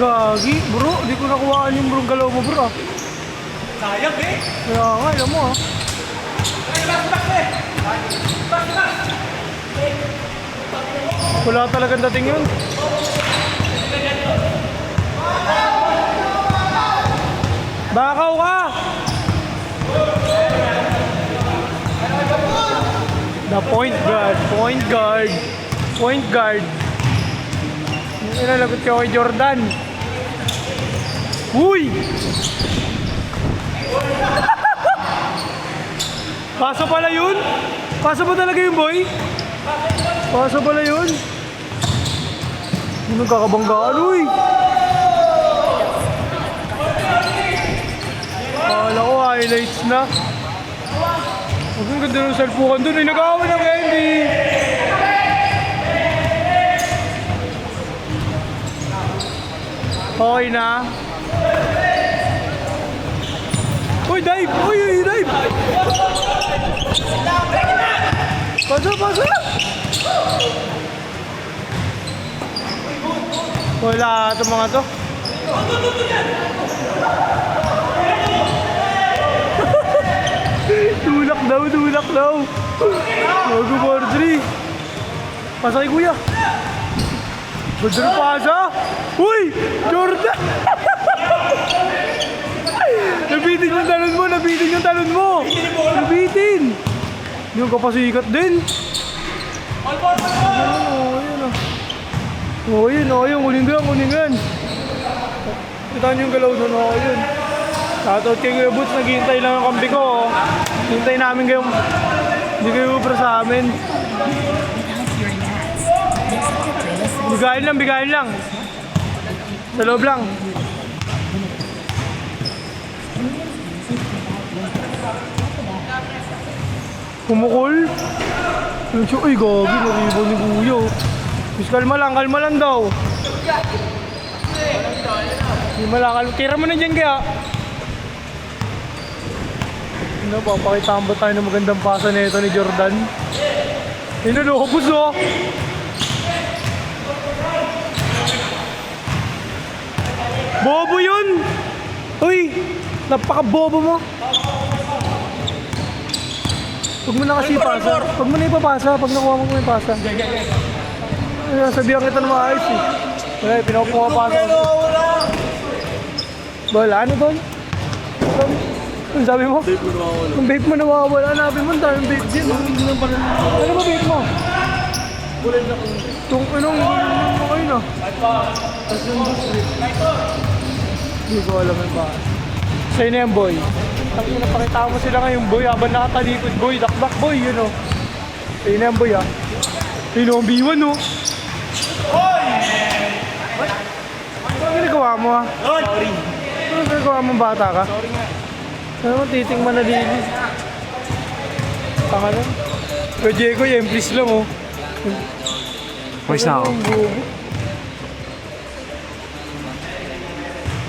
Gagi, bro. Di ko nakuhaan yung bro galaw mo, bro. Sayang eh. Kaya nga, alam mo ah. Wala talagang dating yun. Bakaw ka! The point guard, point guard, point guard. Inalagot ka kay Jordan. Uy! Paso pala yun? Paso pa talaga yun, boy? Paso pala yun? Hindi nagkakabanggaan, uy! Akala ko highlights na. Huwag ang ganda ng salpukan doon. Ay, nag-aaway ng Andy! Okay na. Uy, dive! Uy, dive! Pasa, pasa! Wala itong mga to. Tulak daw, tulak daw. Bago for 3. Pasa kay kuya. Bener pasa. Uy! Jordan! Nabitin yung talon mo, nabitin yung talon mo. Nabitin. Hindi ko kapasikat din. Oh, yun, yung kuningan. Kita nyo yung galaw doon, yun. Shoutout kay Kuya Boots, naghihintay lang ang kampi ko. Hintay namin kayong, hindi kayo upra sa amin. Bigayin lang. Sa loob lang. Kumukul. Uy, gagi, naribo ni Kuya. Kalma lang daw. Kalma lang. Tira mo na dyan kaya. Papakitaan ba tayo ng magandang pasa na ito ni Jordan? Inalokos oh! Bobo yun! Uy! Napaka-bobo mo! Huwag mo na kasi ipasa. Huwag mo na ipapasa pag nakuha mo yung pasa. Sabihan kita na maayos eh. Wala, pinapapasa ko. Wala, ano doon? Ano sabi mo? Yung vape mo nawawala. Hanapin mo, daming vape din. Ano ba vape mo? Itong anong kayo na? Hindi ko alam yung ba. Sa'yo na yan, boy. Napakita mo sila ngayon, boy. Habang nakatalikod, boy. Dakdak, boy. Yun o. Sa'yo na yan, boy, ha. Sa'yo ang B1, o. Hoy! Ano ginagawa mo, ha? Sorry. Ano ginagawa mo, bata ka? Sorry nga. Ano mo, titing manalili. Tanga lang. Kaya Diego, yan, please lang, o. Voice na ako.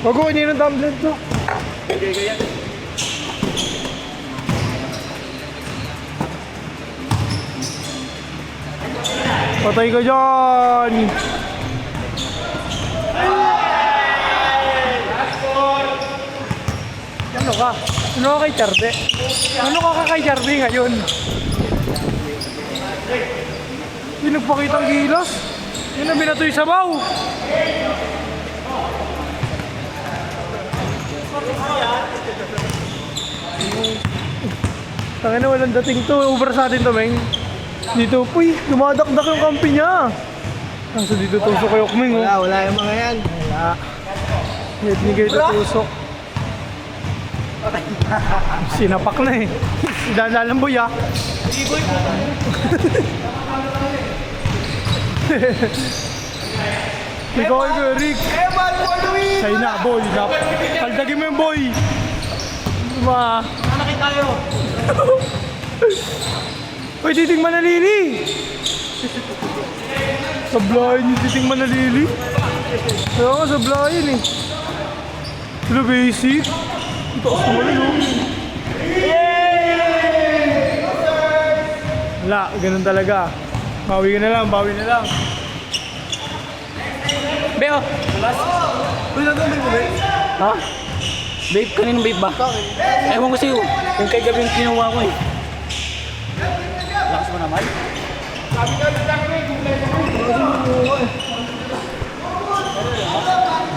Wag ko kanina ng tumbler to. Patay ka dyan! Ano ka? Ano ka kay Charde? Ano ka kay Charde ngayon? Hindi nagpakitang gilas. Yun ang binatoy sabaw. Tangina, walang dating to. Over sa atin to, Meng. Dito, puy, dumadakdak yung kampi niya. Nasa dito tusok kayo, Meng. Wala yung mga yan. Wala. Hindi kayo tutusok. Sinapak na eh. Sinalalamboy ah. Iboy po. Ikaw ay Eric. Evan for the win! Sa'yo na, boy. Paldagin mo yung boy. Diba? Nakakit tayo. Uy, titing manalili. Sablayan yung titing manalili. Kaya nga, sablayan eh. Sila basic. Ito ako sumalin oh. Wala, ganun talaga. Bawi na lang. Beo. Uy, nagawin mo, babe. Ha? Vape? Kaninong vape ba? Ewan ko sa'yo. Yung kay gabi yung kinuha ko eh. Lakas mo naman.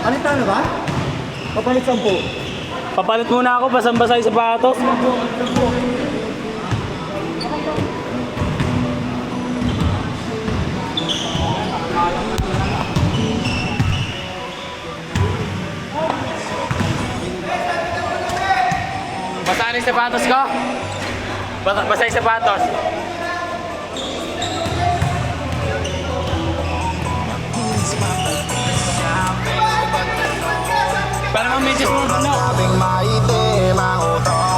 Anita na ba? Papalit 10. Papalit muna ako, basang-basa yung sapatos. Basa yung sapatos ko? Basa yung sapatos. Parang ang medyas mo, no? Sabing maitim ang utak